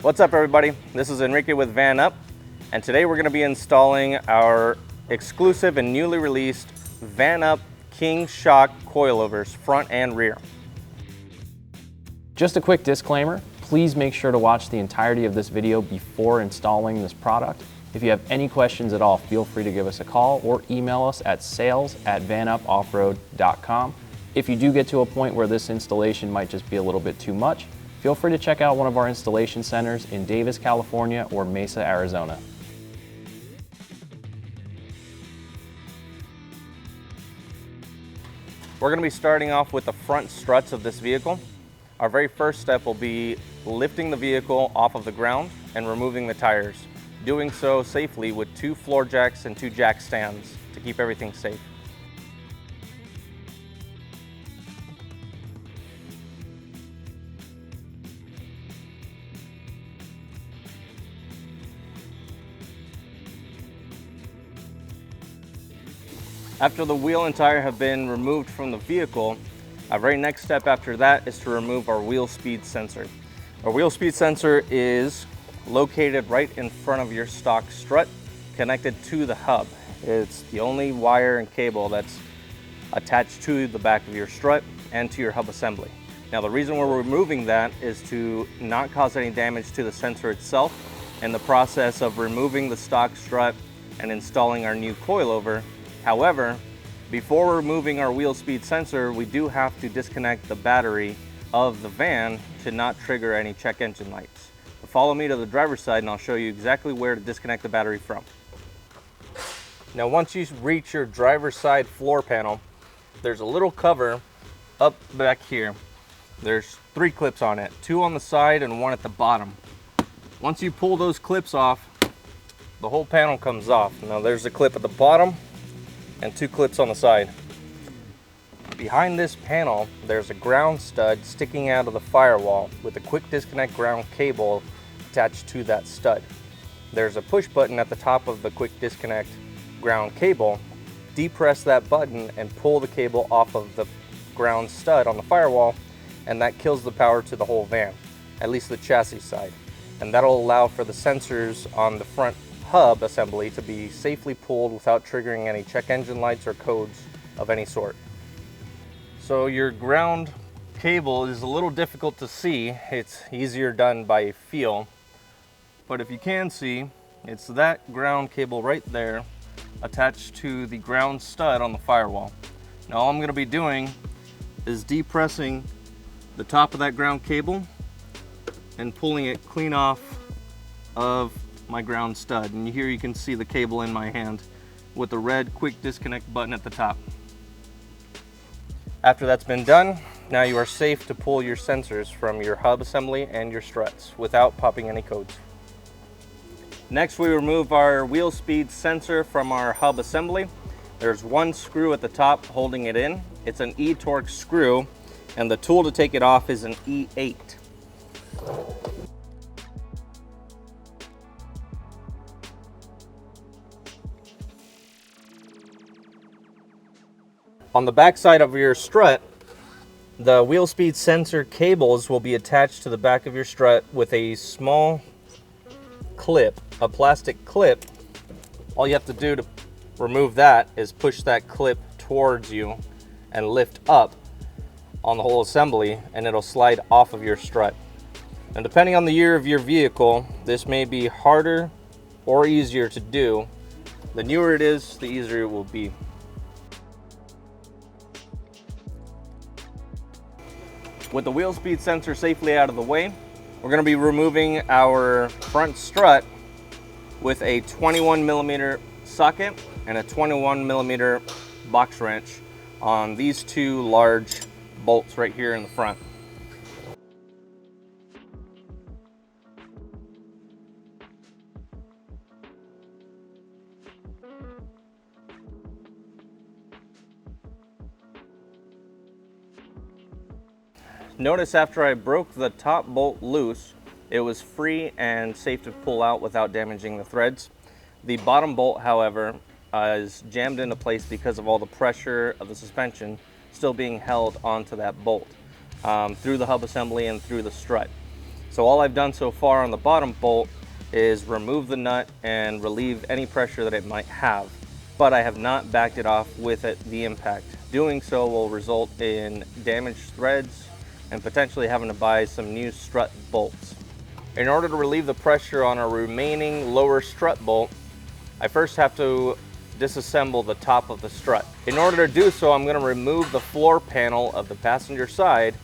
What's up everybody? This is Enrique with VanUp, and today we're going to be installing our exclusive and newly released VanUp King Shock coilovers front and rear. Just a quick disclaimer, please make sure to watch the entirety of this video before installing this product. If you have any questions at all, feel free to give us a call or email us at sales@vanupoffroad.com. If you do get to a point where this installation might just be a little bit too much, feel free to check out one of our installation centers in Davis, California or Mesa, Arizona. We're going to be starting off with the front struts of this vehicle. Our very first step will be lifting the vehicle off of the ground and removing the tires. Doing so safely with 2 floor jacks and 2 jack stands to keep everything safe. After the wheel and tire have been removed from the vehicle, our very next step after that is to remove our wheel speed sensor. Our wheel speed sensor is located right in front of your stock strut, connected to the hub. It's the only wire and cable that's attached to the back of your strut and to your hub assembly. Now the reason we're removing that is to not cause any damage to the sensor itself in the process of removing the stock strut and installing our new coilover. However, before removing our wheel speed sensor, we do have to disconnect the battery of the van to not trigger any check engine lights. But follow me to the driver's side and I'll show you exactly where to disconnect the battery from. Now once you reach your driver's side floor panel, there's a little cover up back here. There's 3 clips on it, 2 on the side and 1 at the bottom. Once you pull those clips off, the whole panel comes off. Now there's a clip at the bottom and 2 clips on the side. Behind this panel, there's a ground stud sticking out of the firewall with a quick disconnect ground cable attached to that stud. There's a push button at the top of the quick disconnect ground cable. Depress that button and pull the cable off of the ground stud on the firewall, and that kills the power to the whole van, at least the chassis side. And that'll allow for the sensors on the front hub assembly to be safely pulled without triggering any check engine lights or codes of any sort. So your ground cable is a little difficult to see. It's easier done by feel, but if you can see, it's that ground cable right there attached to the ground stud on the firewall. Now all I'm going to be doing is depressing the top of that ground cable and pulling it clean off of my ground stud, and here you can see the cable in my hand with the red quick disconnect button at the top. After that's been done, now you are safe to pull your sensors from your hub assembly and your struts without popping any codes. Next, we remove our wheel speed sensor from our hub assembly. There's 1 screw at the top holding it in. It's an E-torque screw, and the tool to take it off is an E8. On the back side of your strut, the wheel speed sensor cables will be attached to the back of your strut with a small clip, a plastic clip. All you have to do to remove that is push that clip towards you and lift up on the whole assembly, and it'll slide off of your strut. And depending on the year of your vehicle, this may be harder or easier to do. The newer it is, the easier it will be. With the wheel speed sensor safely out of the way, we're going to be removing our front strut with a 21mm socket and a 21mm box wrench on these 2 large bolts right here in the front. Notice after I broke the top bolt loose, it was free and safe to pull out without damaging the threads. The bottom bolt, however, is jammed into place because of all the pressure of the suspension still being held onto that bolt through the hub assembly and through the strut. So all I've done so far on the bottom bolt is remove the nut and relieve any pressure that it might have, but I have not backed it off with the impact. Doing so will result in damaged threads and potentially having to buy some new strut bolts. In order to relieve the pressure on our remaining lower strut bolt, I first have to disassemble the top of the strut. In order to do so, I'm going to remove the floor panel of the passenger side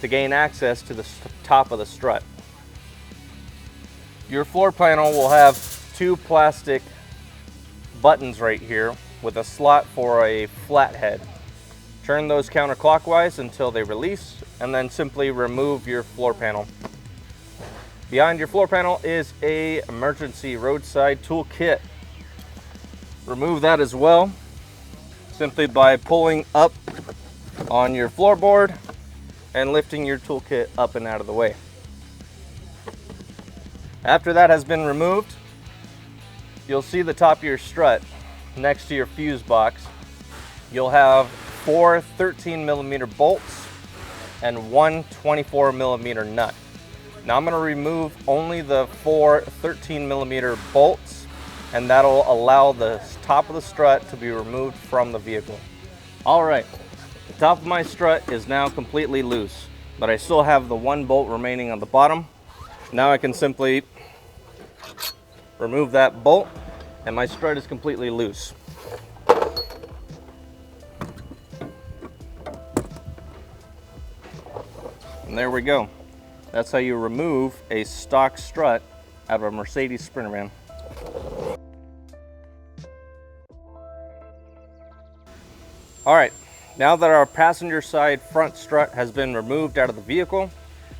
to gain access to the top of the strut. Your floor panel will have two plastic buttons right here with a slot for a flathead. Turn those counterclockwise until they release, and then simply remove your floor panel. Behind your floor panel is an emergency roadside tool kit. Remove that as well, simply by pulling up on your floorboard and lifting your toolkit up and out of the way. After that has been removed, you'll see the top of your strut next to your fuse box. You'll have 4 13mm bolts and 1 24mm nut. Now I'm going to remove only the 4 13mm bolts, and that'll allow the top of the strut to be removed from the vehicle. All right, the top of my strut is now completely loose, but I still have the 1 bolt remaining on the bottom. Now I can simply remove that bolt and my strut is completely loose. And there we go. That's how you remove a stock strut out of a Mercedes Sprinter van. All right, now that our passenger side front strut has been removed out of the vehicle,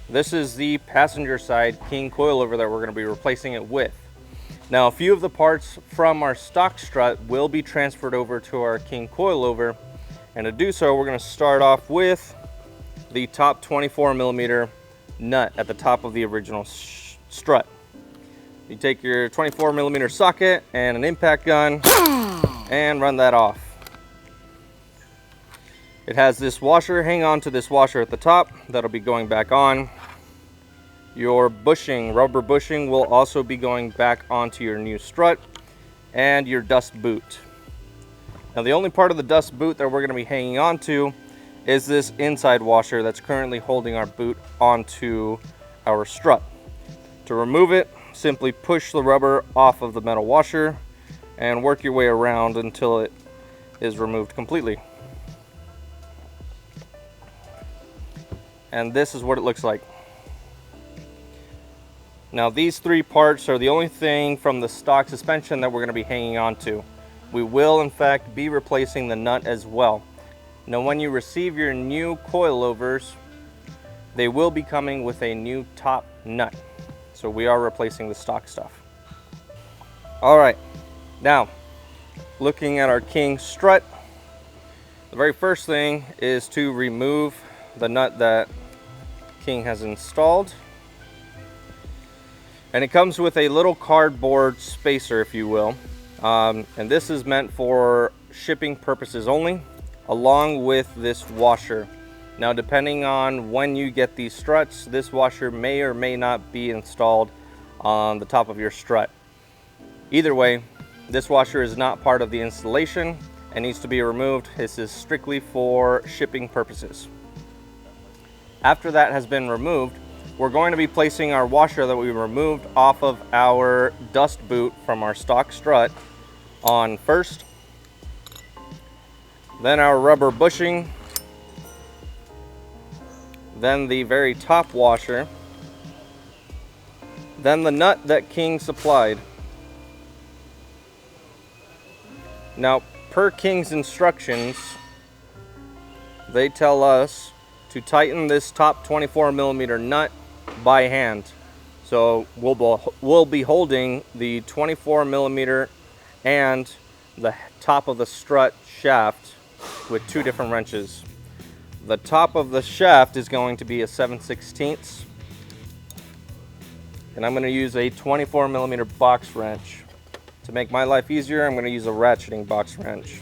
this is the passenger side king coilover that we're going to be replacing it with. Now, a few of the parts from our stock strut will be transferred over to our king coilover, and to do so, we're going to start off with the top 24mm nut at the top of the original strut. You take your 24mm socket and an impact gun and run that off. It has this washer. Hang on to this washer at the top. That'll be going back on. Your bushing, rubber bushing, will also be going back onto your new strut, and your dust boot. Now, the only part of the dust boot that we're going to be hanging on to is this inside washer that's currently holding our boot onto our strut. To remove it, simply push the rubber off of the metal washer and work your way around until it is removed completely. And this is what it looks like. Now, these 3 parts are the only thing from the stock suspension that we're going to be hanging on to. We will in fact be replacing the nut as well. Now, when you receive your new coilovers, they will be coming with a new top nut. So we are replacing the stock stuff. All right, now looking at our king strut, the very first thing is to remove the nut that king has installed. And it comes with a little cardboard spacer, if you will. And this is meant for shipping purposes only, along with this washer. Now, depending on when you get these struts, this washer may or may not be installed on the top of your strut. Either way, this washer is not part of the installation and needs to be removed. This is strictly for shipping purposes. After that has been removed, we're going to be placing our washer that we removed off of our dust boot from our stock strut on first, then our rubber bushing, then the very top washer, then the nut that King supplied. Now, per King's instructions, they tell us to tighten this top 24mm nut by hand. So we'll be holding the 24mm and the top of the strut shaft with 2 different wrenches. The top of the shaft is going to be a 7/16, and I'm going to use a 24mm box wrench. To make my life easier, I'm going to use a ratcheting box wrench.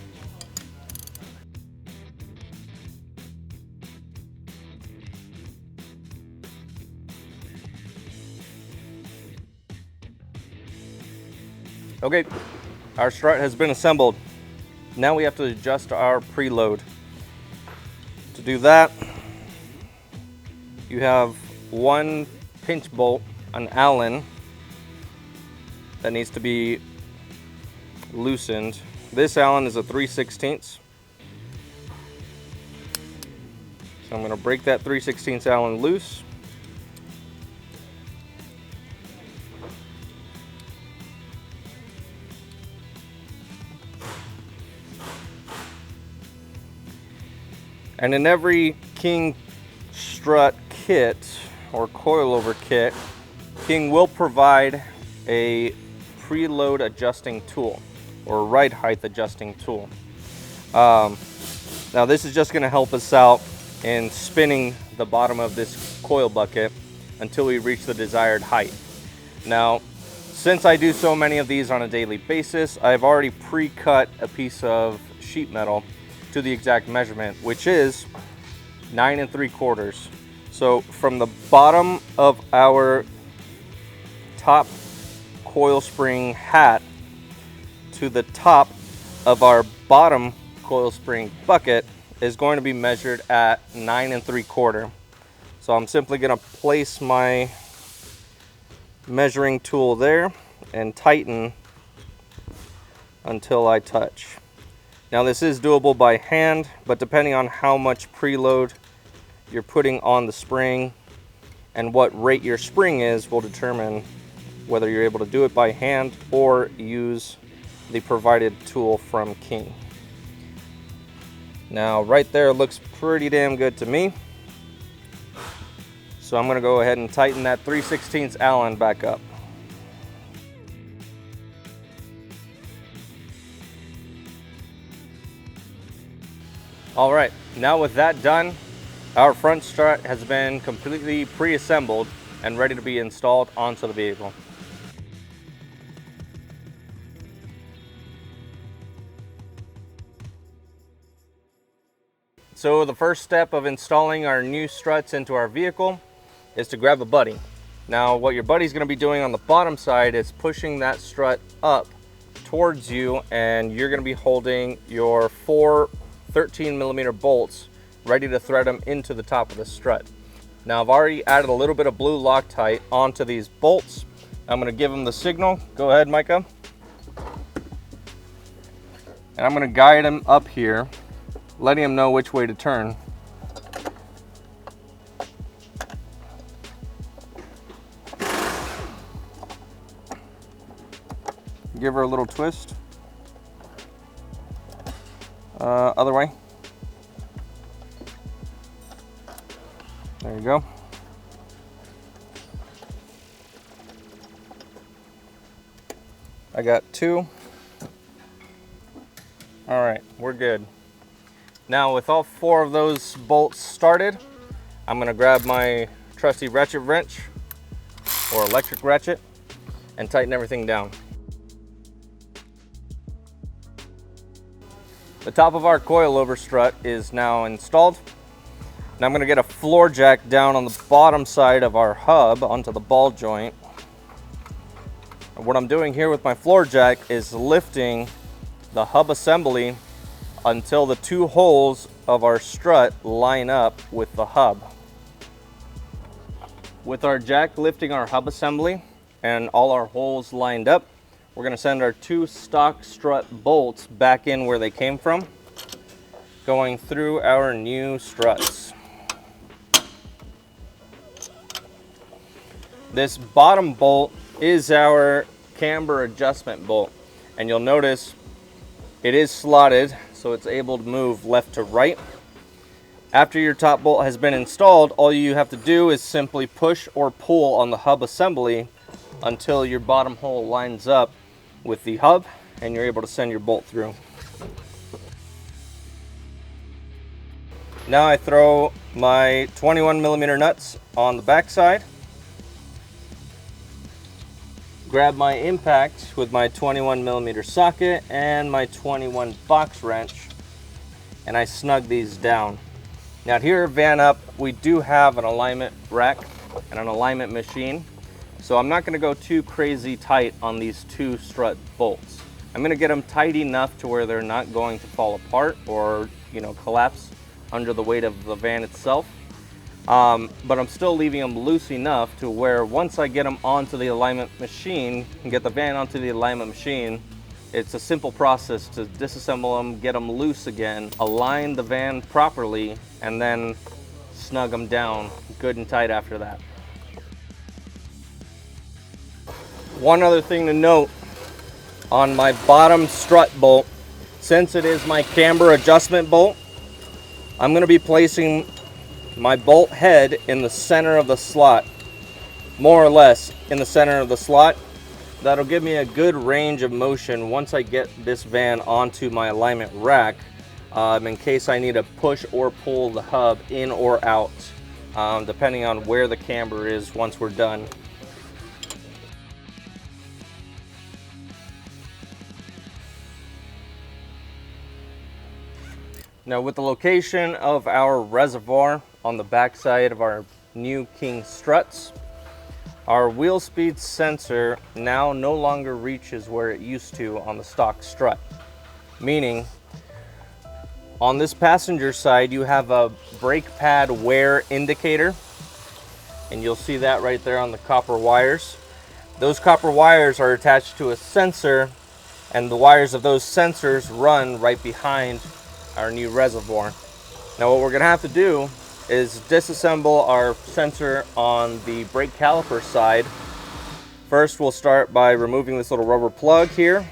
Okay, our strut has been assembled. Now we have to adjust our preload. To do that, you have one pinch bolt, an Allen, that needs to be loosened. This Allen is a 3/16. So I'm going to break that 3/16 Allen loose. And in every King strut kit or coilover kit, King will provide a preload adjusting tool or ride height adjusting tool. Now this is just going to help us out in spinning the bottom of this coil bucket until we reach the desired height. Now, since I do so many of these on a daily basis, I've already pre-cut a piece of sheet metal to the exact measurement, which is 9 3/4. So from the bottom of our top coil spring hat to the top of our bottom coil spring bucket is going to be measured at 9 3/4. So I'm simply going to place my measuring tool there and tighten until I touch. Now this is doable by hand, but depending on how much preload you're putting on the spring and what rate your spring is will determine whether you're able to do it by hand or use the provided tool from King. Now right there looks pretty damn good to me. So I'm going to go ahead and tighten that 3/16 Allen back up. All right, now with that done, our front strut has been completely pre-assembled and ready to be installed onto the vehicle. So the first step of installing our new struts into our vehicle is to grab a buddy. Now what your buddy's going to be doing on the bottom side is pushing that strut up towards you, and you're going to be holding your 4 13mm bolts ready to thread them into the top of the strut. Now I've already added a little bit of blue Loctite onto these bolts. I'm going to give them the signal. Go ahead, Micah. And I'm going to guide them up here, letting them know which way to turn. Give her a little twist. Other way. There you go. I got 2. All right, we're good. Now with all 4 of those bolts started, I'm gonna grab my trusty ratchet wrench or electric ratchet and tighten everything down. The top of our coilover strut is now installed. Now I'm gonna get a floor jack down on the bottom side of our hub onto the ball joint. And what I'm doing here with my floor jack is lifting the hub assembly until the 2 holes of our strut line up with the hub. With our jack lifting our hub assembly and all our holes lined up, we're going to send our 2 stock strut bolts back in where they came from, going through our new struts. This bottom bolt is our camber adjustment bolt, and you'll notice it is slotted so it's able to move left to right. After your top bolt has been installed, all you have to do is simply push or pull on the hub assembly until your bottom hole lines up with the hub and you're able to send your bolt through. Now I throw my 21mm nuts on the back side, grab my impact with my 21mm socket and my 21 box wrench, and I snug these down. Now here at VanUp, we do have an alignment rack and an alignment machine. So I'm not going to go too crazy tight on these two strut bolts. I'm going to get them tight enough to where they're not going to fall apart or, you know, collapse under the weight of the van itself. But I'm still leaving them loose enough to where once I get them onto the alignment machine and get the van onto the alignment machine, it's a simple process to disassemble them, get them loose again, align the van properly, and then snug them down good and tight after that. One other thing to note on my bottom strut bolt, since it is my camber adjustment bolt, I'm going to be placing my bolt head in the center of the slot, more or less in the center of the slot. That'll give me a good range of motion once I get this van onto my alignment rack, in case I need to push or pull the hub in or out, depending on where the camber is once we're done. Now, with the location of our reservoir on the back side of our new King struts, our wheel speed sensor now no longer reaches where it used to on the stock strut. Meaning, on this passenger side, you have a brake pad wear indicator, and you'll see that right there on the copper wires. Those copper wires are attached to a sensor, and the wires of those sensors run right behind our new reservoir. Now what we're gonna have to do is disassemble our sensor on the brake caliper side. First, we'll start by removing this little rubber plug here.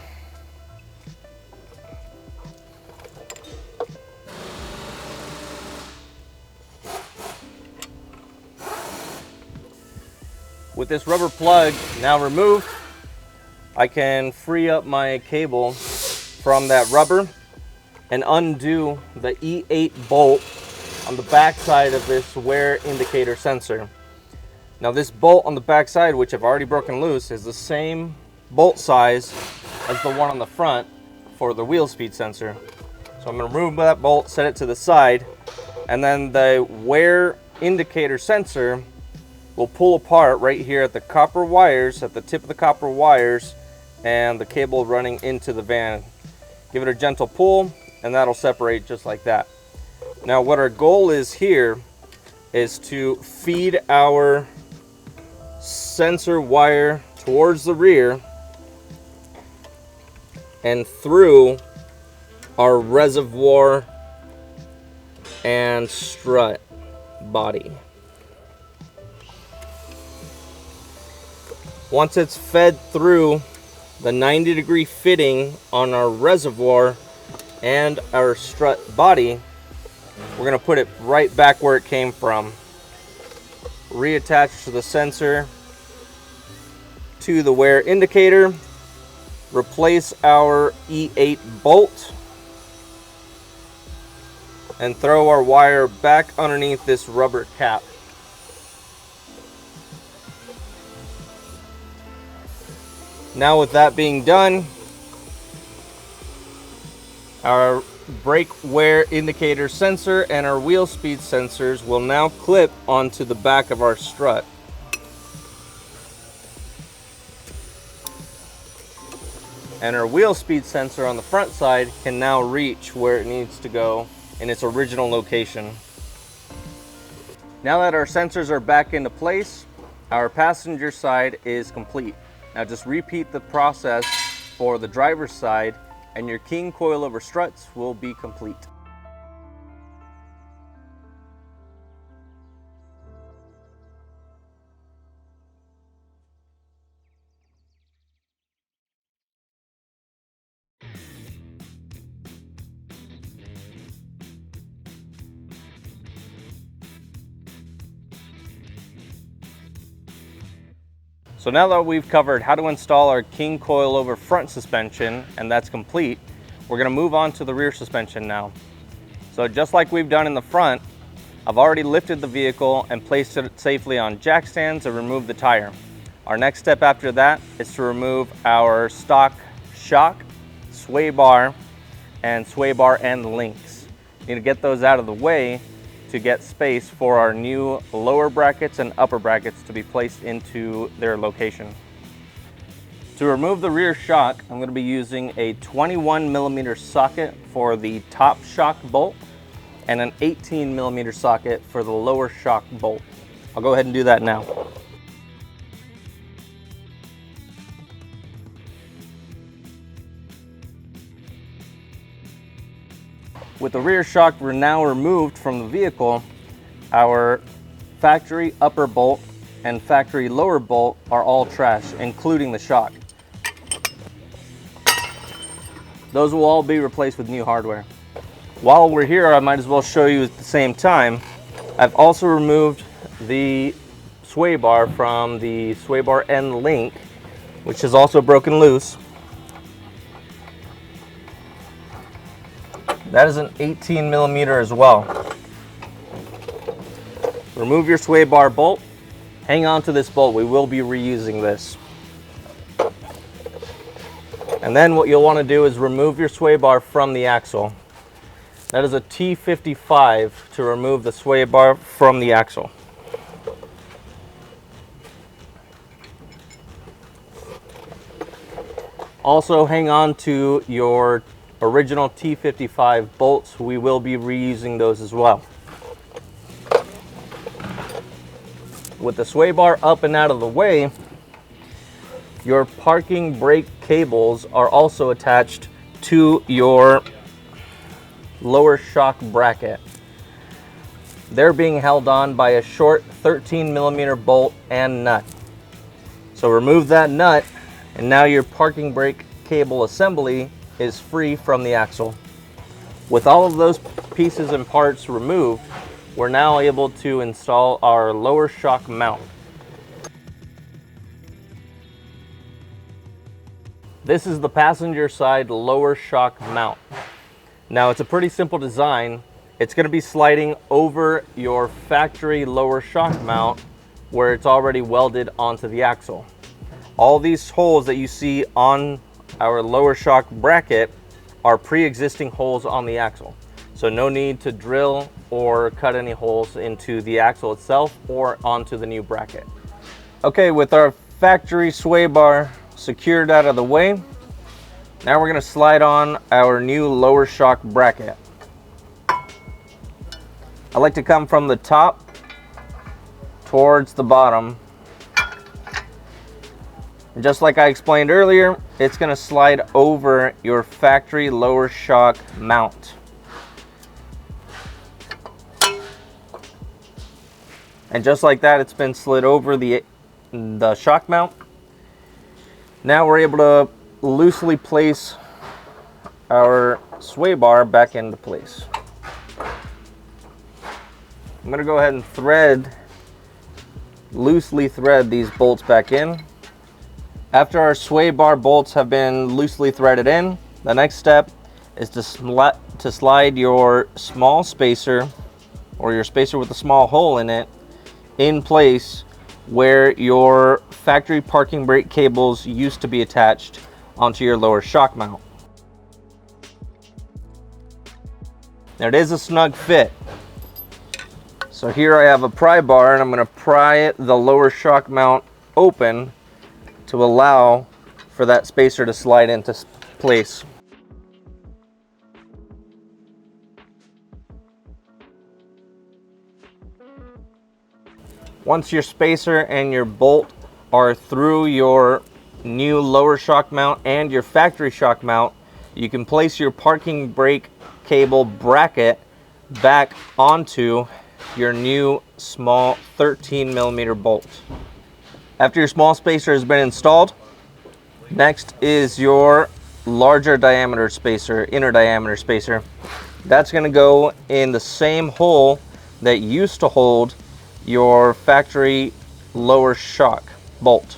With this rubber plug now removed, I can free up my cable from that rubber and undo the E8 bolt on the back side of this wear indicator sensor. Now this bolt on the back side, which I've already broken loose, is the same bolt size as the one on the front for the wheel speed sensor. So I'm going to remove that bolt, set it to the side, and then the wear indicator sensor will pull apart right here at the copper wires, at the tip of the copper wires, and the cable running into the van. Give it a gentle pull, and that'll separate just like that. Now what our goal is here is to feed our sensor wire towards the rear and through our reservoir and strut body. Once it's fed through the 90-degree fitting on our reservoir and our strut body, we're going to put it right back where it came from. Reattach to the sensor to the wear indicator, replace our E8 bolt, and throw our wire back underneath this rubber cap. Now with that being done, our brake wear indicator sensor and our wheel speed sensors will now clip onto the back of our strut. And our wheel speed sensor on the front side can now reach where it needs to go in its original location. Now that our sensors are back into place, our passenger side is complete. Now just repeat the process for the driver's side and your King coilover struts will be complete. So now that we've covered how to install our King coilover front suspension, and that's complete, we're going to move on to the rear suspension now. So just like we've done in the front, I've already lifted the vehicle and placed it safely on jack stands and removed the tire. Our next step after that is to remove our stock shock, sway bar, and sway bar end links. You need to get those out of the way to get space for our new lower brackets and upper brackets to be placed into their location. To remove the rear shock, I'm going to be using a 21mm socket for the top shock bolt and an 18mm socket for the lower shock bolt. I'll go ahead and do that now. With the rear shock now removed from the vehicle, our factory upper bolt and factory lower bolt are all trash, including the shock. Those will all be replaced with new hardware. While we're here, I might as well show you at the same time. I've also removed the sway bar from the sway bar end link, which is also broken loose. That is an 18mm as well. Remove your sway bar bolt. Hang on to this bolt. We will be reusing this. And then what you'll want to do is remove your sway bar from the axle. That is a T55 to remove the sway bar from the axle. Also hang on to your original T55 bolts. We will be reusing those as well. With the sway bar up and out of the way, your parking brake cables are also attached to your lower shock bracket. They're being held on by a short 13mm bolt and nut. So remove that nut, and now your parking brake cable assembly is free from the axle. With all of those pieces and parts removed, we're now able to install our lower shock mount. This is the passenger side lower shock mount. Now it's a pretty simple design. It's going to be sliding over your factory lower shock mount where it's already welded onto the axle. All these holes that you see on our lower shock bracket are pre-existing holes on the axle. So no need to drill or cut any holes into the axle itself or onto the new bracket. Okay, with our factory sway bar secured out of the way, now we're going to slide on our new lower shock bracket. I like to come from the top towards the bottom. And just like I explained earlier, it's going to slide over your factory lower shock mount. And just like that, it's been slid over the shock mount. Now we're able to loosely place our sway bar back into place. I'm going to go ahead and loosely thread these bolts back in. After our sway bar bolts have been loosely threaded in, the next step is to slide your small spacer, or your spacer with a small hole in it, in place where your factory parking brake cables used to be attached onto your lower shock mount. Now it is a snug fit. So here I have a pry bar, and I'm going to pry the lower shock mount open to allow for that spacer to slide into place. Once your spacer and your bolt are through your new lower shock mount and your factory shock mount, you can place your parking brake cable bracket back onto your new small 13mm bolt. After your small spacer has been installed, next is your larger diameter spacer, inner diameter spacer. That's going to go in the same hole that used to hold your factory lower shock bolt.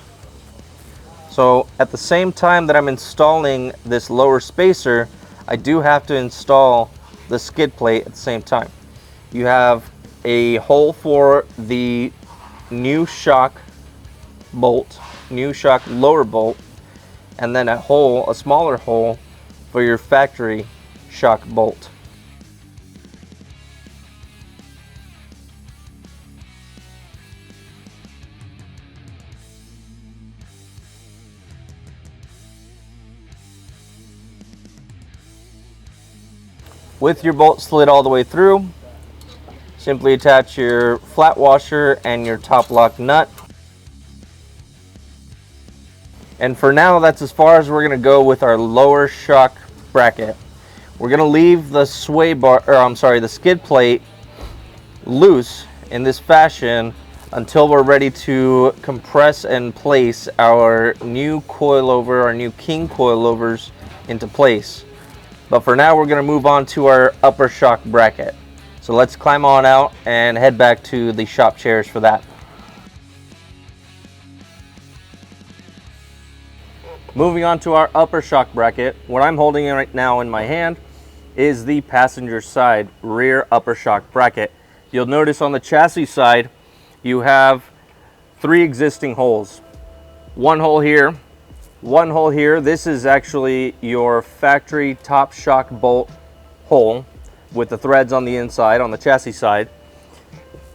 So at the same time that I'm installing this lower spacer, I do have to install the skid plate at the same time. You have a hole for the new shock bolt, new shock lower bolt, and then a smaller hole for your factory shock bolt. With your bolt slid all the way through, simply attach your flat washer and your top lock nut. And for now, that's as far as we're going to go with our lower shock bracket. We're going to leave the sway bar, or I'm sorry, the skid plate loose in this fashion until we're ready to compress and place our new coilover, our new King coilovers into place. But for now, we're going to move on to our upper shock bracket. So let's climb on out and head back to the shop chairs for that. Moving on to our upper shock bracket, what I'm holding right now in my hand is the passenger side rear upper shock bracket. You'll notice on the chassis side, you have 3 existing holes. One hole here, one hole here. This is actually your factory top shock bolt hole with the threads on the inside, on the chassis side.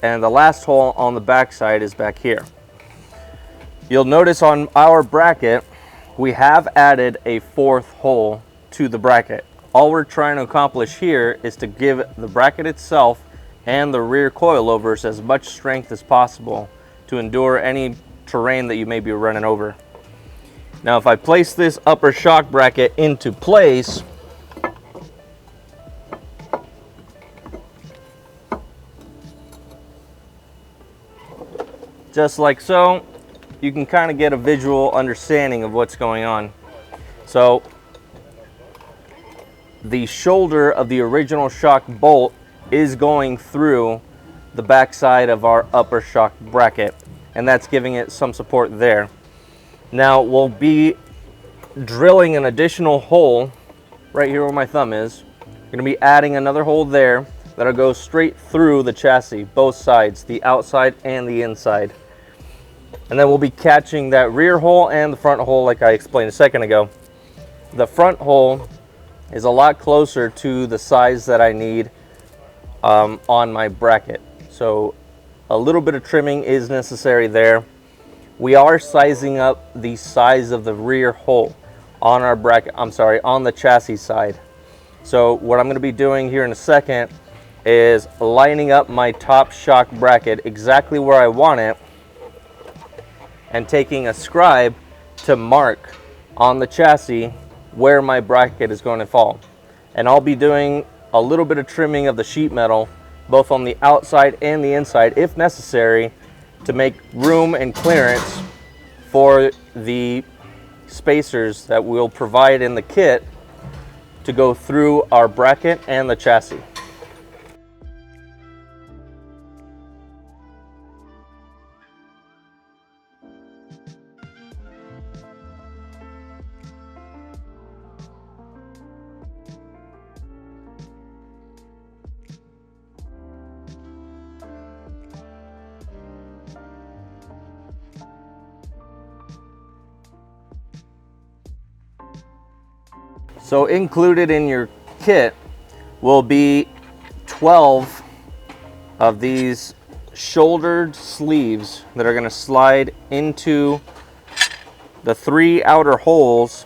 And the last hole on the back side is back here. You'll notice on our bracket, we have added a 4th hole to the bracket. All we're trying to accomplish here is to give the bracket itself and the rear coilovers as much strength as possible to endure any terrain that you may be running over. Now, if I place this upper shock bracket into place, just like so, you can kind of get a visual understanding of what's going on. So the shoulder of the original shock bolt is going through the back side of our upper shock bracket, and that's giving it some support there. Now we'll be drilling an additional hole right here where my thumb is. We're going to be adding another hole there that'll go straight through the chassis, both sides, the outside and the inside. And then we'll be catching that rear hole and the front hole like I explained a second ago. The front hole is a lot closer to the size that I need on my bracket. So a little bit of trimming is necessary there. We are sizing up the size of the rear hole on our bracket, on the chassis side. So what I'm going to be doing here in a second is lining up my top shock bracket exactly where I want it, and taking a scribe to mark on the chassis where my bracket is going to fall. And I'll be doing a little bit of trimming of the sheet metal, both on the outside and the inside, if necessary, to make room and clearance for the spacers that we'll provide in the kit to go through our bracket and the chassis. So included in your kit will be 12 of these shouldered sleeves that are going to slide into the 3 outer holes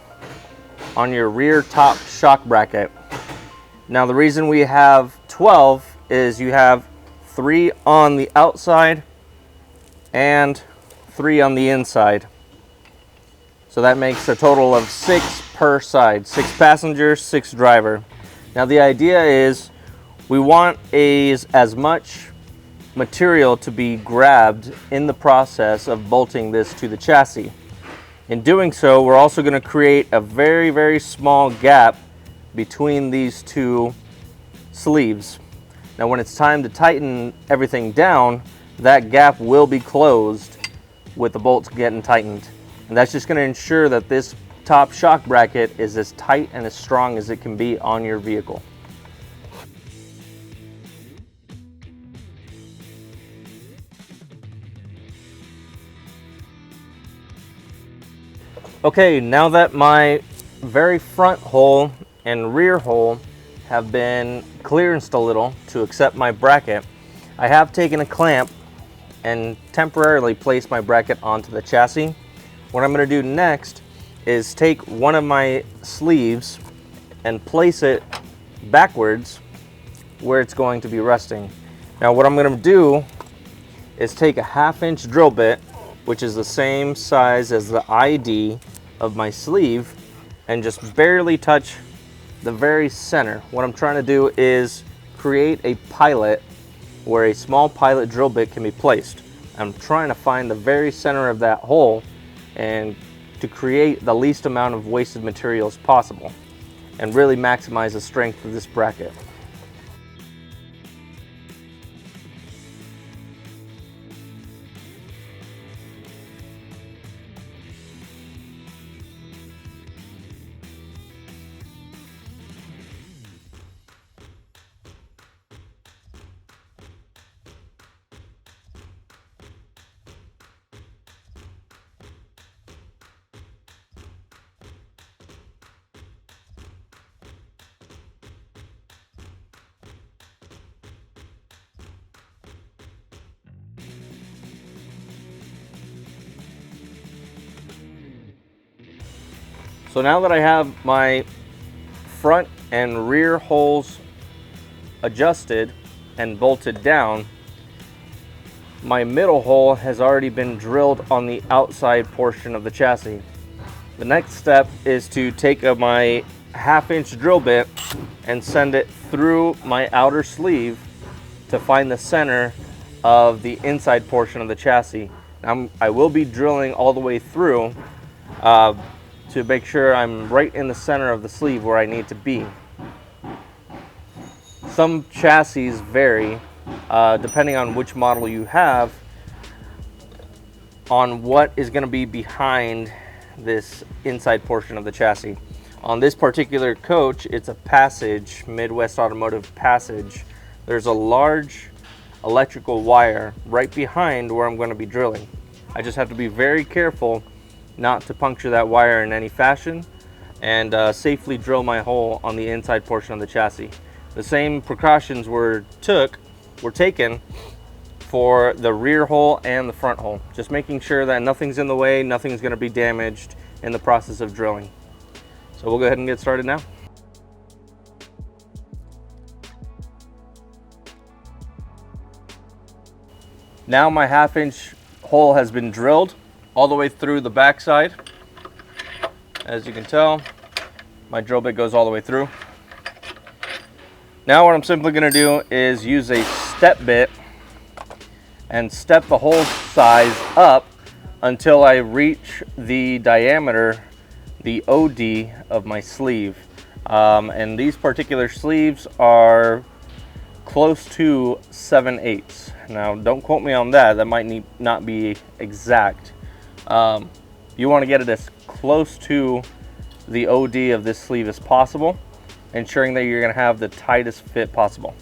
on your rear top shock bracket. Now the reason we have 12 is you have 3 on the outside and 3 on the inside. So that makes a total of 6 per side, 6 passenger, 6 driver. Now the idea is we want as much material to be grabbed in the process of bolting this to the chassis. In doing so, we're also going to create a very, very small gap between these 2 sleeves. Now when it's time to tighten everything down, that gap will be closed with the bolts getting tightened. And that's just going to ensure that this top shock bracket is as tight and as strong as it can be on your vehicle. Okay, now that my very front hole and rear hole have been clearanced a little to accept my bracket, I have taken a clamp and temporarily placed my bracket onto the chassis. What I'm going to do next is take one of my sleeves and place it backwards where it's going to be resting. Now what I'm going to do is take a 1/2 inch drill bit, which is the same size as the ID of my sleeve, and just barely touch the very center. What I'm trying to do is create a pilot where a small pilot drill bit can be placed. I'm trying to find the very center of that hole and to create the least amount of wasted materials possible and really maximize the strength of this bracket. So now that I have my front and rear holes adjusted and bolted down, my middle hole has already been drilled on the outside portion of the chassis. The next step is to take my 1/2 inch drill bit and send it through my outer sleeve to find the center of the inside portion of the chassis. I will be drilling all the way through to make sure I'm right in the center of the sleeve where I need to be. Some chassis vary depending on which model you have on what is going to be behind this inside portion of the chassis. On this particular coach, it's a Passage, Midwest Automotive Passage. There's a large electrical wire right behind where I'm going to be drilling. I just have to be very careful not to puncture that wire in any fashion and safely drill my hole on the inside portion of the chassis. The same precautions were taken for the rear hole and the front hole, just making sure that nothing's in the way, nothing's going to be damaged in the process of drilling. So we'll go ahead and get started now. Now my 1/2 inch hole has been drilled all the way through the backside. As you can tell, my drill bit goes all the way through. Now what I'm simply going to do is use a step bit and step the hole size up until I reach the diameter, the OD of my sleeve. And these particular sleeves are close to 7/8. Now don't quote me on that, that might not be exact. You want to get it as close to the OD of this sleeve as possible, ensuring that you're going to have the tightest fit possible.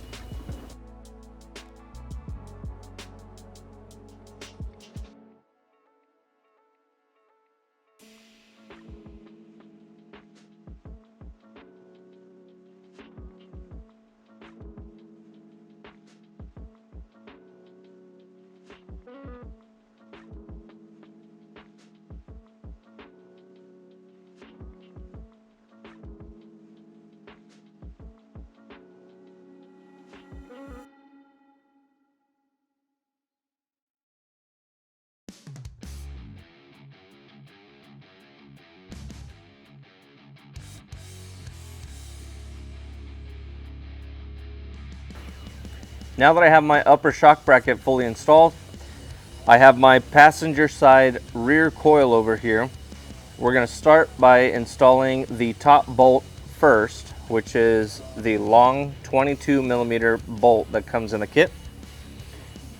Now that I have my upper shock bracket fully installed, I have my passenger side rear coilover here. We're going to start by installing the top bolt first, which is the long 22mm bolt that comes in the kit.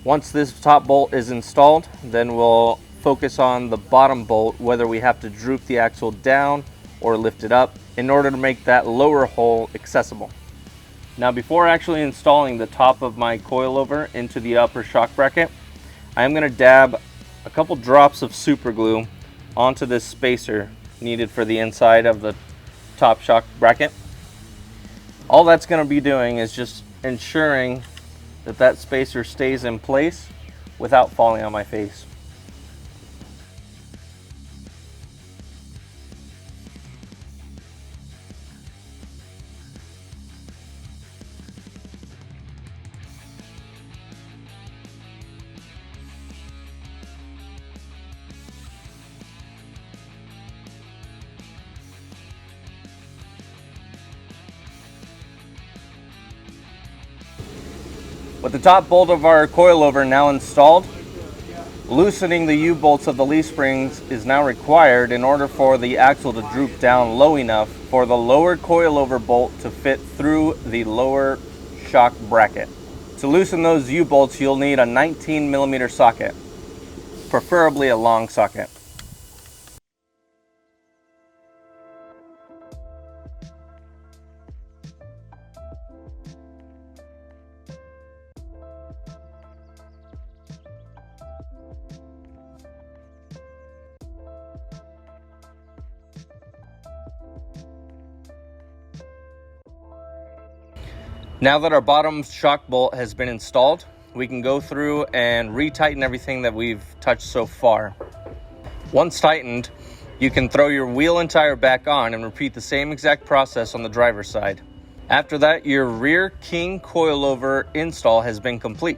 Once this top bolt is installed, then we'll focus on the bottom bolt, whether we have to droop the axle down or lift it up in order to make that lower hole accessible. Now before actually installing the top of my coilover into the upper shock bracket, I am going to dab a couple drops of super glue onto this spacer needed for the inside of the top shock bracket. All that's going to be doing is just ensuring that that spacer stays in place without falling on my face. With the top bolt of our coilover now installed, loosening the U-bolts of the leaf springs is now required in order for the axle to droop down low enough for the lower coilover bolt to fit through the lower shock bracket. To loosen those U-bolts, you'll need a 19mm socket, preferably a long socket. Now that our bottom shock bolt has been installed, we can go through and retighten everything that we've touched so far. Once tightened, you can throw your wheel and tire back on and repeat the same exact process on the driver's side. After that, your rear king coilover install has been complete.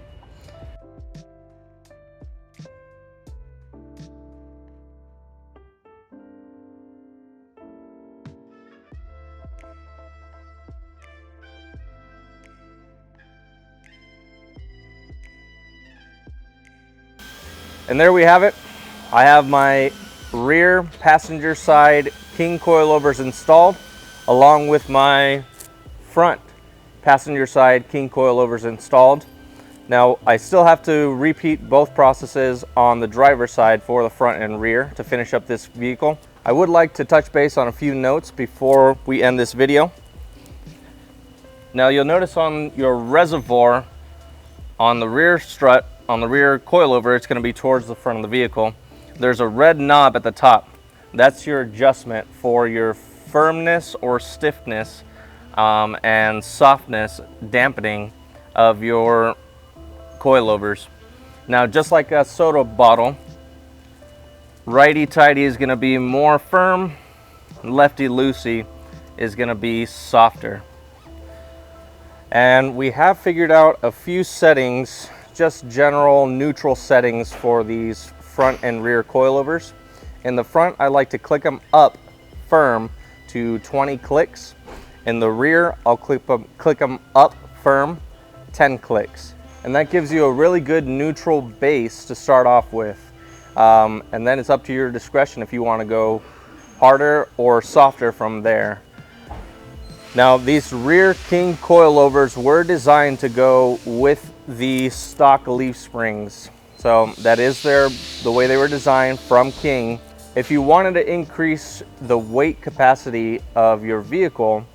And there we have it. I have my rear passenger side king coilovers installed, along with my front passenger side king coilovers installed. Now I still have to repeat both processes on the driver's side for the front and rear to finish up this vehicle. I would like to touch base on a few notes before we end this video. Now you'll notice on your reservoir on the rear strut, on the rear coilover, it's going to be towards the front of the vehicle. There's a red knob at the top. That's your adjustment for your firmness or stiffness and softness dampening of your coilovers. Now, just like a soda bottle, righty-tighty is going to be more firm, lefty-loosey is going to be softer. And we have figured out a few settings, just general neutral settings for these front and rear coilovers. In the front, I like to click them up firm to 20 clicks. In the rear, I'll click them up firm 10 clicks. And that gives you a really good neutral base to start off with. And then it's up to your discretion if you want to go harder or softer from there. Now, these rear king coilovers were designed to go with the stock leaf springs. So that is the way they were designed from King. If you wanted to increase the weight capacity of your vehicle,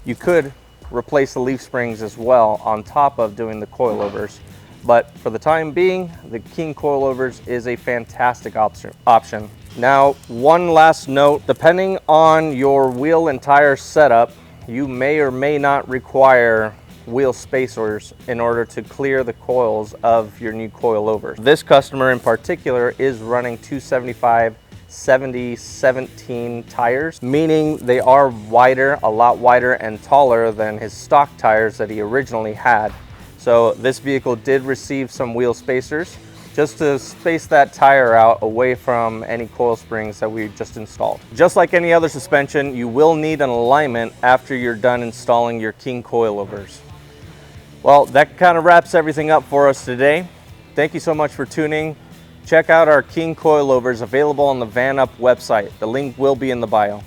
you could replace the leaf springs as well on top of doing the coilovers. But for the time being, the King coilovers is a fantastic option. Now, one last note, depending on your wheel and tire setup, you may or may not require wheel spacers in order to clear the coils of your new coilovers. This customer in particular is running 275/70/17 tires, meaning they are wider, a lot wider and taller than his stock tires that he originally had. So this vehicle did receive some wheel spacers just to space that tire out away from any coil springs that we just installed. Just like any other suspension, you will need an alignment after you're done installing your King coilovers. Well, that kind of wraps everything up for us today. Thank you so much for tuning. Check out our King coilovers available on the VanUp website. The link will be in the bio.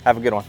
Have a good one.